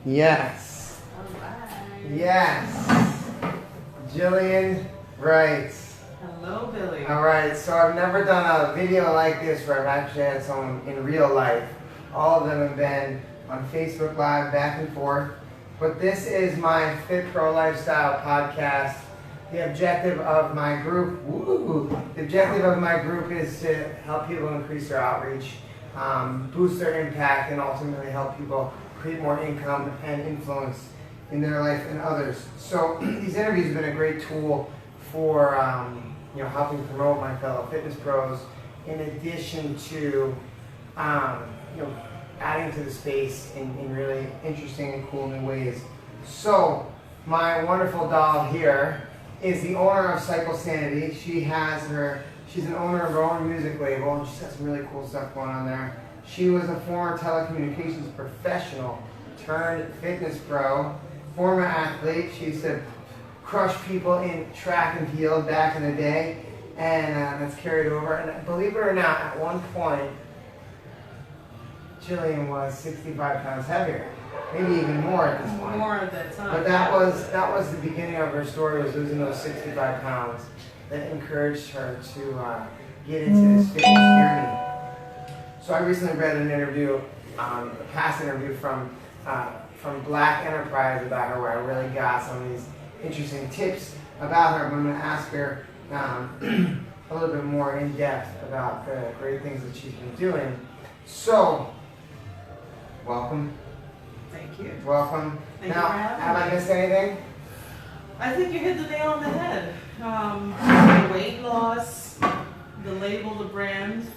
Yes. Alright. Yes. Jillian Wright. Hello, Billy. Alright, so I've never done a video like this where I've actually had someone in real life. All of them have been on Facebook Live, back and forth. But this is my Fit Pro Lifestyle podcast. The objective of my group, is to help people increase their outreach, boost their impact, and ultimately help people create more income and influence in their life and others. So these interviews have been a great tool for helping promote my fellow fitness pros, in addition to adding to the space in really interesting and cool new ways. So my wonderful doll here is the owner of Cycle Sanity. She's an owner of her own music label, and she's got some really cool stuff going on there. She was a former telecommunications professional turned fitness pro, former athlete. She used to crush people in track and field back in the day, and that's carried over. And believe it or not, at one point, Jillian was 65 pounds heavier, maybe even more at this point. More at that time. But that was the beginning of her story, was losing those 65 pounds that encouraged her to get into this fitness journey. So I recently read an interview, a past interview from Black Enterprise about her, where I really got some of these interesting tips about her. But I'm going to ask her a little bit more in depth about the great things that she's been doing. So, welcome. Thank you. Welcome. Thank now, you for having have me. I missed anything? I think you hit the nail on the head. The weight loss, the label, the brand,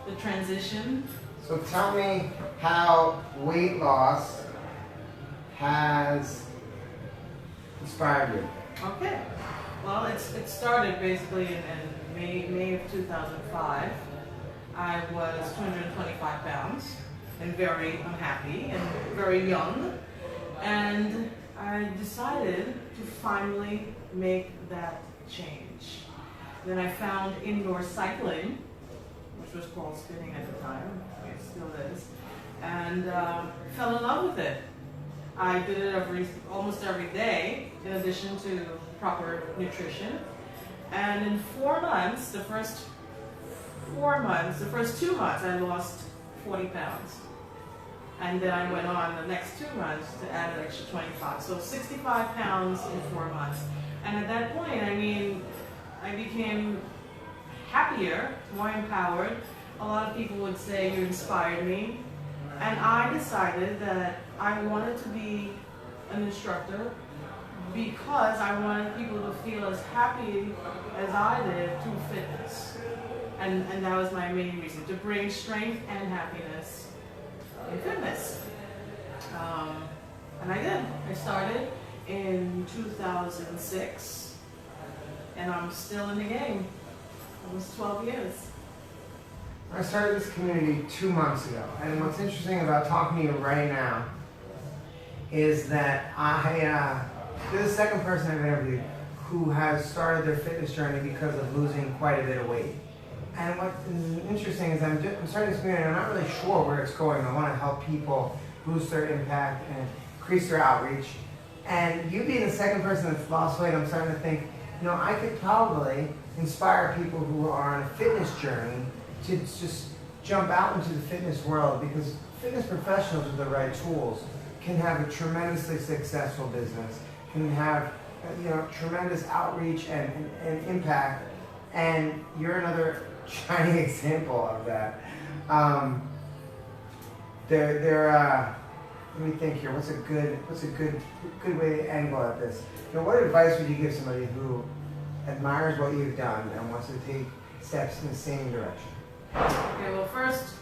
the transition. So tell me how weight loss has inspired you. Okay. Well, it started basically in May of 2005. I was 225 pounds and very unhappy and very young. And I decided to finally make that change. Then I found indoor cycling, which was called spinning at the time, it still is, and fell in love with it. I did it almost every day, in addition to proper nutrition. And in 4 months, the first 2 months, I lost 40 pounds. And then I went on the next 2 months to add an extra 25. So 65 pounds in 4 months. And at that point, I became happier, more empowered. A lot of people would say you inspired me. And I decided that I wanted to be an instructor because I wanted people to feel as happy as I did through fitness. And that was my main reason, to bring strength and happiness in fitness. And I did. I started in 2006, and I'm still in the game. Almost 12 years. I started this community 2 months ago, and what's interesting about talking to you right now is that you're the second person I've interviewed who has started their fitness journey because of losing quite a bit of weight. And what is interesting is I'm starting this community, and I'm not really sure where it's going. I want to help people boost their impact and increase their outreach. And you being the second person that's lost weight, I'm starting to think, I could probably inspire people who are on a fitness journey to just jump out into the fitness world, because fitness professionals with the right tools can have a tremendously successful business, can have tremendous outreach and impact, and you're another shining example of that. Let me think here. What's a good way to angle at this? What advice would you give somebody who admires what you've done and wants to take steps in the same direction? Okay, well, first,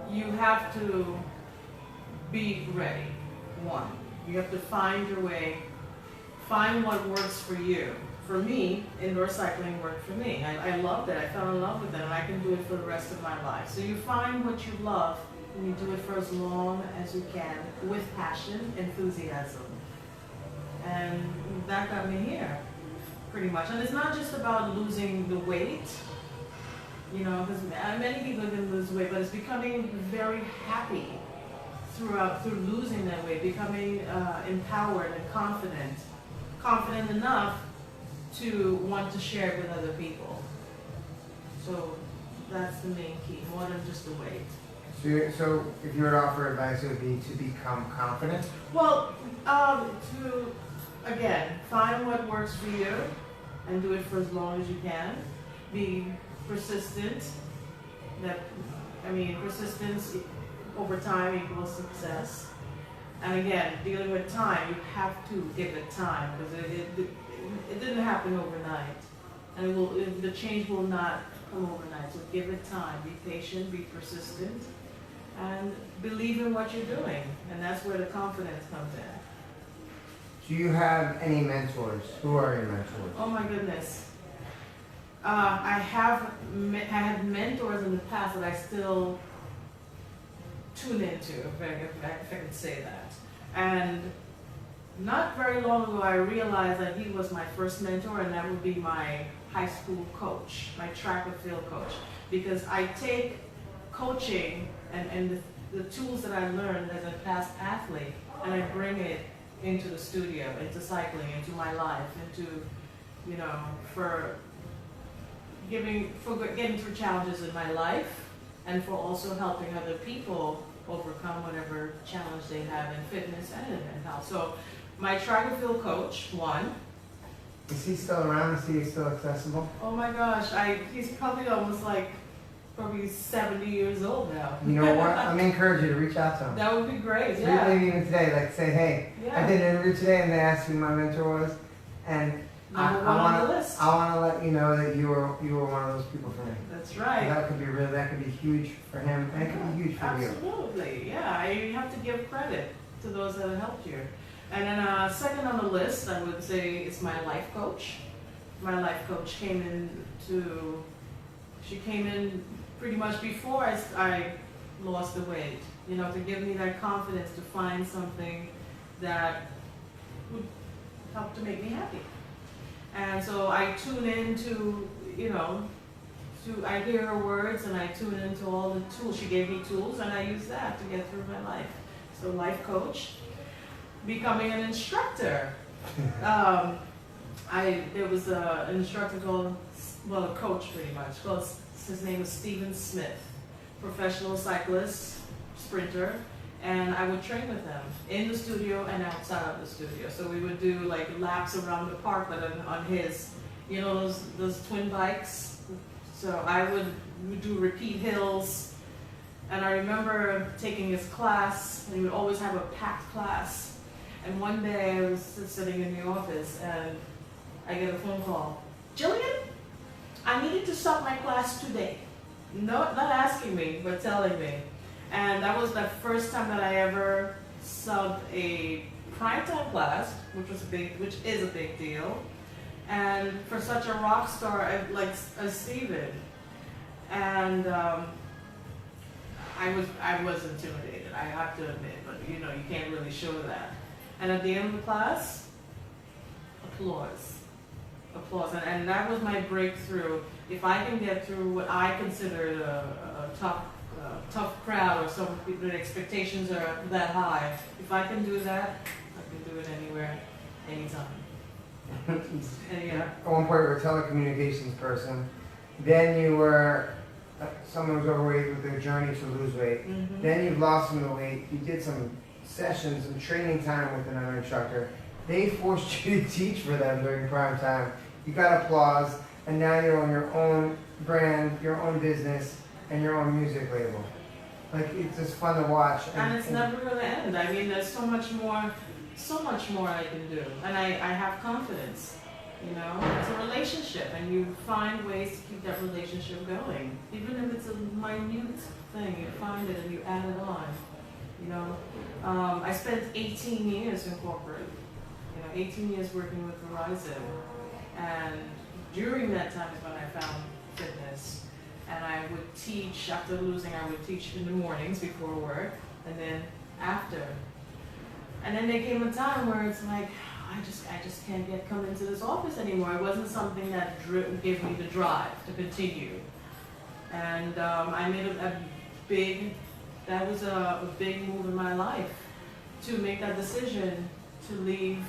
you have to be ready. One, you have to find your way, find what works for you. For me, indoor cycling worked for me. I loved it. I fell in love with it, and I can do it for the rest of my life. So you find what you love, and you do it for as long as you can, with passion, enthusiasm. And that got me here, pretty much. And it's not just about losing the weight, because many people can lose weight, but it's becoming very happy through losing that weight, becoming empowered and confident enough to want to share it with other people. So that's the main key, more than just the weight. So if you were to offer advice, it would be to become confident? Well, to, again, find what works for you and do it for as long as you can. Be persistent. Persistence over time equals success. And again, dealing with time, you have to give it time, because it didn't happen overnight. And the change will not come overnight. So give it time. Be patient, be persistent, and believe in what you're doing. And that's where the confidence comes in. Do you have any mentors? Who are your mentors? Oh my goodness. I had mentors in the past that I still tune into, if I can say that. And not very long ago, I realized that he was my first mentor, and that would be my high school coach, my track and field coach. Because I take coaching and the tools that I learned as a past athlete, and I bring it into the studio, into cycling, into my life, into, for getting through challenges in my life, and for also helping other people overcome whatever challenge they have in fitness and in health. So my track and field coach, one. Is he still around? Is he still accessible? Oh my gosh, he's probably almost probably 70 years old now. You know what? I'm gonna encourage you to reach out to him. That would be great, So yeah. maybe even today, like say, hey, Yeah. I did an interview today and they asked me who my mentor was, and Number one on the list. I want to let you know that you were one of those people for me. That's right. That could be huge for him, and it could be huge for you. Absolutely, yeah. You have to give credit to those that have helped you. And then second on the list, I would say, is my life coach. My life coach came in pretty much before I lost the weight, to give me that confidence to find something that would help to make me happy. And so I tune into, I hear her words, and I tune into all the tools. She gave me tools, and I use that to get through my life. So life coach. Becoming an instructor. There was an instructor a coach pretty much. His name is Stephen Smith, professional cyclist, sprinter, and I would train with him in the studio and outside of the studio. So we would do laps around the park, but on his, those twin bikes. So I would do repeat hills, and I remember taking his class, and he would always have a packed class. And one day I was sitting in the office, and I get a phone call. Jillian, I needed to stop my class today. Not asking me, but telling me. And that was the first time that I ever subbed a primetime class, which is a big deal. And for such a rock star as Steven. And I was intimidated, I have to admit, but you can't really show that. And at the end of the class, applause. And that was my breakthrough. If I can get through what I consider a tough crowd, or some people, the expectations are that high, if I can do that, I can do it anywhere, anytime. And, yeah. At one point, you were a telecommunications person. Then you were someone who's overweight with their journey to lose weight. Mm-hmm. Then you've lost some of the weight. You did some sessions, some training time with another instructor. They forced you to teach for them during prime time. You got applause, and now you're on your own brand, your own business, and your own music label. It's just fun to watch. And it's never going to end. I mean, there's so much more I can do. And I have confidence. It's a relationship, and you find ways to keep that relationship going. Even if it's a minute thing, you find it and you add it on. I spent 18 years in corporate, 18 years working with Verizon. And during that time is when I found fitness. And I would teach, after losing, I would teach in the mornings before work, and then after. And then there came a time where it's like, I just can't come into this office anymore. It wasn't something that gave me the drive to continue. And I made a big that was a big move in my life, to make that decision to leave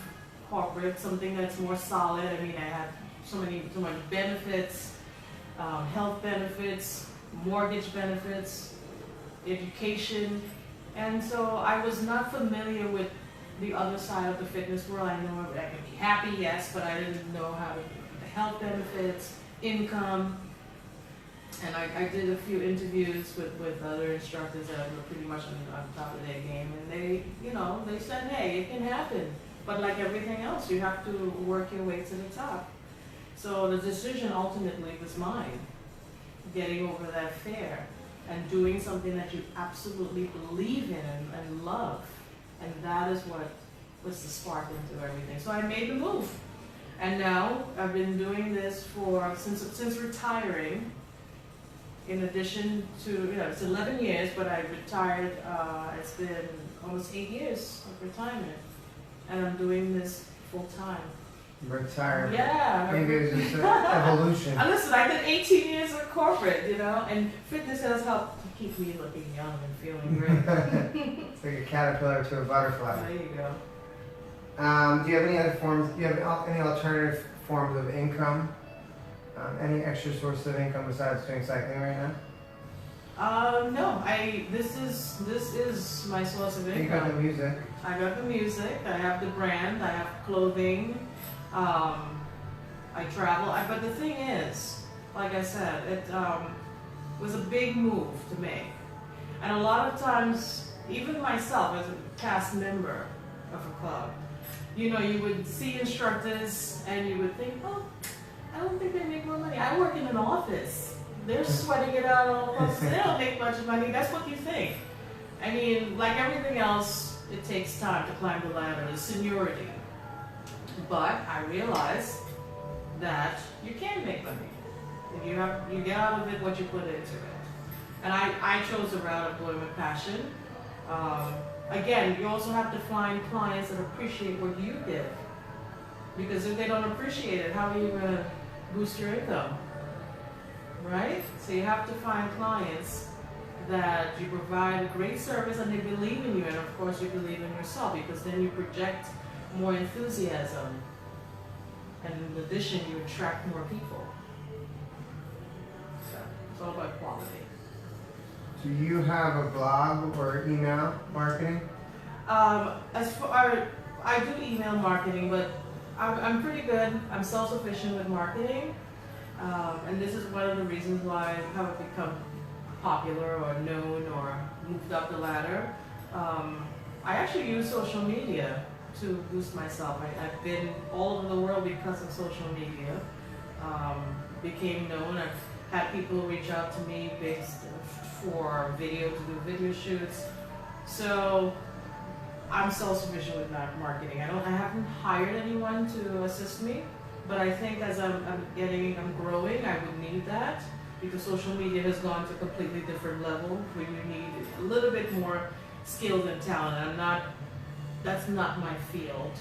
corporate, something that's more solid. I mean, I had so much benefits, health benefits, mortgage benefits, education, and so I was not familiar with the other side of the fitness world. I know I could be happy, yes, but I didn't know how to the health benefits, income. And I did a few interviews with other instructors that were pretty much on top of their game, and they said, hey, it can happen, but like everything else, you have to work your way to the top. So the decision ultimately was mine, getting over that fear and doing something that you absolutely believe in and love, and that is what was the spark into everything. So I made the move, and now I've been doing this since retiring. In addition to, it's 11 years, but I retired, it's been almost 8 years of retirement. And I'm doing this full time. Retired. Yeah. Maybe it's just an evolution. Listen, I did 18 years of corporate, and fitness has helped to keep me looking young and feeling great. It's like a caterpillar to a butterfly. There you go. Do you have any other forms, do you have any alternative forms of income? Any extra source of income besides doing cycling right now? No. This is my source of income. You got the music. I got the music. I have the brand. I have clothing. I travel. But the thing is, like I said, it was a big move to make, and a lot of times, even myself as a past member of a club, you would see instructors and you would think, oh, I don't think they make more money. I work in an office. They're sweating it out all across. They don't make much money. That's what you think. I mean, like everything else, it takes time to climb the ladder, the seniority. But I realized that you can make money. If you get out of it what you put into it. And I chose the route of going with passion. Again, you also have to find clients that appreciate what you give. Because if they don't appreciate it, how are you going to boost your income? Right? So you have to find clients that you provide a great service and they believe in you, and of course you believe in yourself, because then you project more enthusiasm, and in addition you attract more people. So it's all about quality. Do you have a blog or email marketing? I do email marketing, but I'm pretty good. I'm self-sufficient with marketing, and this is one of the reasons why I haven't become popular or known or moved up the ladder. I actually use social media to boost myself. I've been all over the world because of social media. Became known. I've had people reach out to me for to do video shoots. So I'm self-sufficient with marketing. I haven't hired anyone to assist me, but I think as I'm growing, I would need that, because social media has gone to a completely different level where you need a little bit more skills and talent. That's not my field.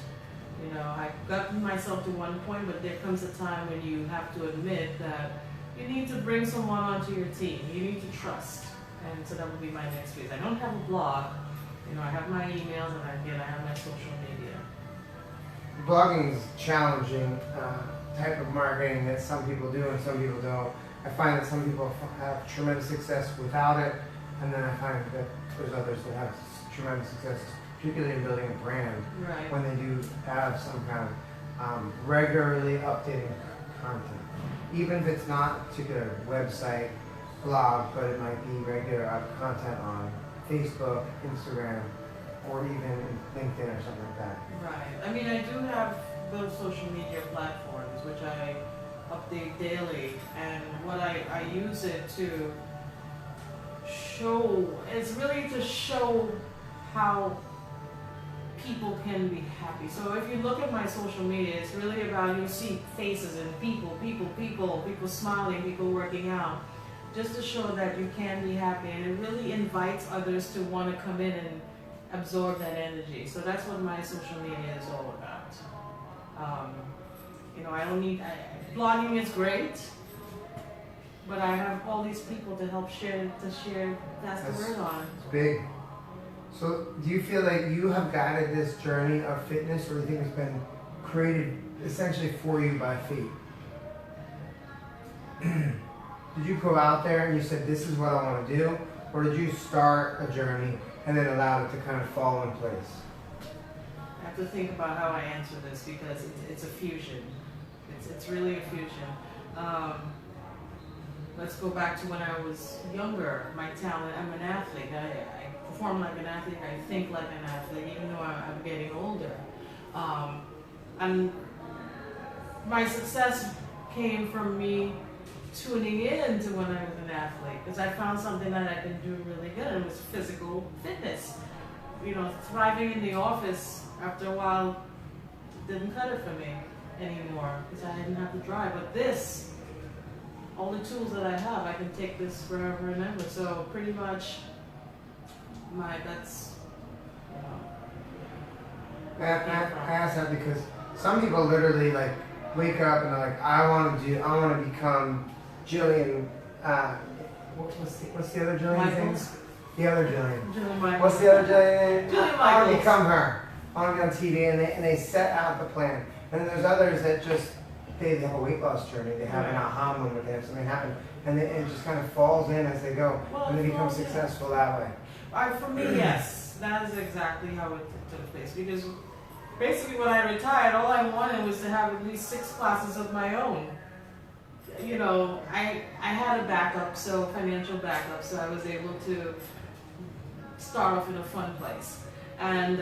I've gotten myself to one point, but there comes a time when you have to admit that you need to bring someone onto your team. You need to trust, and so that would be my next phase. I don't have a blog. I have my emails, and I have my social media. Blogging is a challenging type of marketing that some people do and some people don't. I find that some people have tremendous success without it, and then I find that there's others that have tremendous success, particularly in building a brand, Right. when they do have some kind of regularly updating content. Even if it's not a particular website, blog, but it might be regular content on Facebook, Instagram, or even LinkedIn or something like that. Right. I mean, I do have those social media platforms which I update daily, and what I use it to show, it's really to show how people can be happy. So if you look at my social media, it's really about, you see faces and people smiling, people working out, just to show that you can be happy, and it really invites others to want to come in and absorb that energy. So that's what my social media is all about. Blogging is great, but I have all these people to help pass the word on. It's big. So do you feel like you have guided this journey of fitness, or do you think it's been created essentially for you by fate? Did you go out there and you said, this is what I want to do? Or did you start a journey and then allow it to kind of fall in place? I have to think about how I answer this because it's a fusion. It's really a fusion. Let's go back to when I was younger. My talent, I'm an athlete. I perform like an athlete. I think like an athlete, even though I'm getting older. And my success came from me tuning in to when I was an athlete, because I found something that I could do really good, and it was physical fitness. You know, thriving in the office after a while didn't cut it for me anymore, because I didn't have to drive. But this, all the tools that I have, I can take this forever and ever. So pretty much, that's, you know. I ask that because some people literally like wake up and they're like, I want to become Jillian. What's the other Jillian name? The other Jillian. Jillian Michaels. What's the other Jillian? Jillian I want to Michaels. become her. I want to be on TV, and they set out the plan. And then there's others that just they have a weight loss journey. They have an aha moment. They have something happen, and it just kind of falls in as they go, and they become successful that way. For me, yes, that is exactly how it took place. Because basically, when I retired, all I wanted was to have at least 6 classes of my own. You know, I had a backup, financial backup, so I was able to start off in a fun place. And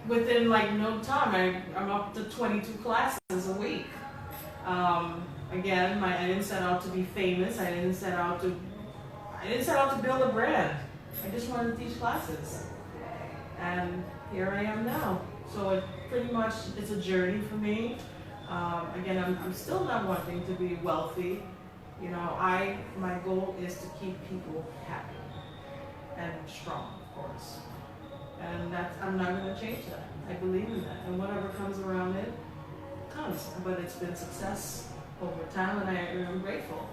within like no time, I'm up to 22 classes a week. Again, I didn't set out to be famous. I didn't set out to build a brand. I just wanted to teach classes, and here I am now. So it pretty much, it's a journey for me. Again, I'm still not wanting to be wealthy. You know, my goal is to keep people happy and strong, of course. And I'm not going to change that. I believe in that. And whatever comes around it, comes. But it's been success over time, and I am grateful.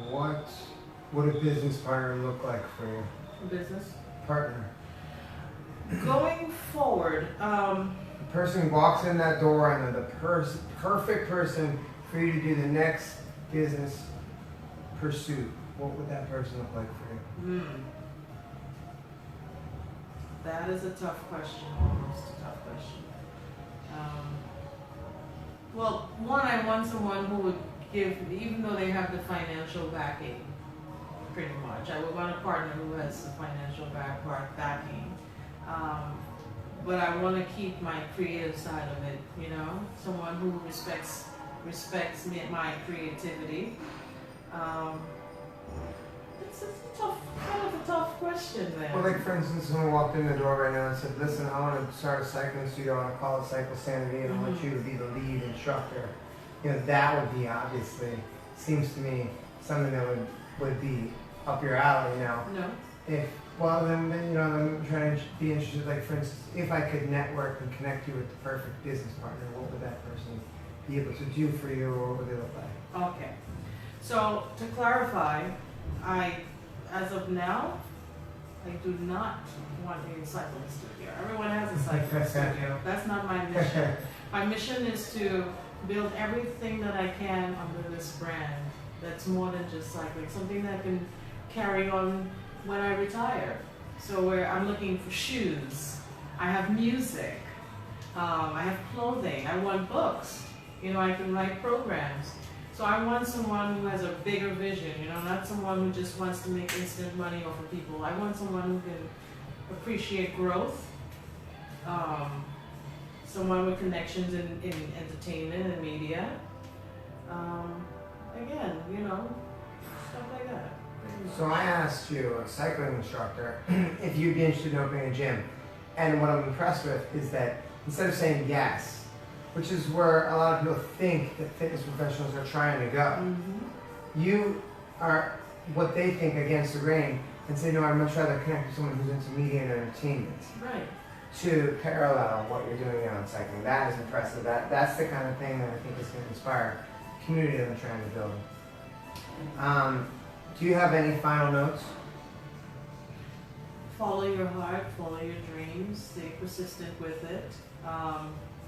What would a business partner look like for you? Business? Partner. Going forward, The person who walks in that door and they're the perfect person for you to do the next business pursuit. What would that person look like for you? That is a tough question. Almost a tough question. Well, one, I want someone who would give, even though they have the financial backing, pretty much. I would want a partner who has the financial backing. But I want to keep my creative side of it, you know? Someone who respects my creativity. It's kind of a tough question there. Well, like for instance, someone walked in the door right now and said, listen, I want to start a cycling studio, I want to call it Cycle Sanity, and I want you to be the lead instructor. You know, that would be obviously, seems to me, something that would be up your alley now. No. Then you know, I'm trying to be interested, like for instance, if I could network and connect you with the perfect business partner, what would that person be able to do for you, or what would they look like? Okay. So to clarify, as of now, I do not want a cycling studio. Everyone has a cycling studio. That's not my mission. My mission is to build everything that I can under this brand that's more than just cycling, something that can carry on when I retire. So where I'm looking for shoes, I have music, I have clothing, I want books, you know, I can write programs. So I want someone who has a bigger vision, you know, not someone who just wants to make instant money off of people. I want someone who can appreciate growth, someone with connections in entertainment and media. Again, you know, stuff like that. So I asked you, a cycling instructor, if you'd be interested in opening a gym. And what I'm impressed with is that instead of saying yes, which is where a lot of people think that fitness professionals are trying to go, you are what they think against the grain and say, no, I'd much rather connect with someone who's into media and entertainment. Right. to parallel what you're doing now in cycling. That is impressive. That's the kind of thing that I think is going to inspire the community that I'm trying to build. Do you have any final notes? Follow your heart, follow your dreams, stay persistent with it.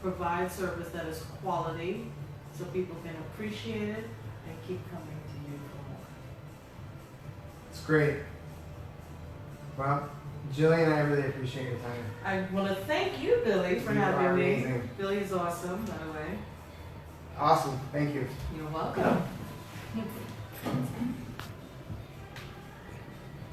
Provide service that is quality so people can appreciate it and keep coming to you for more. It's great. Well, Jillian, I really appreciate your time. I want to thank you, Billy, for You are having me. amazing. Billy's awesome, by the way. Awesome. Thank you. You're welcome.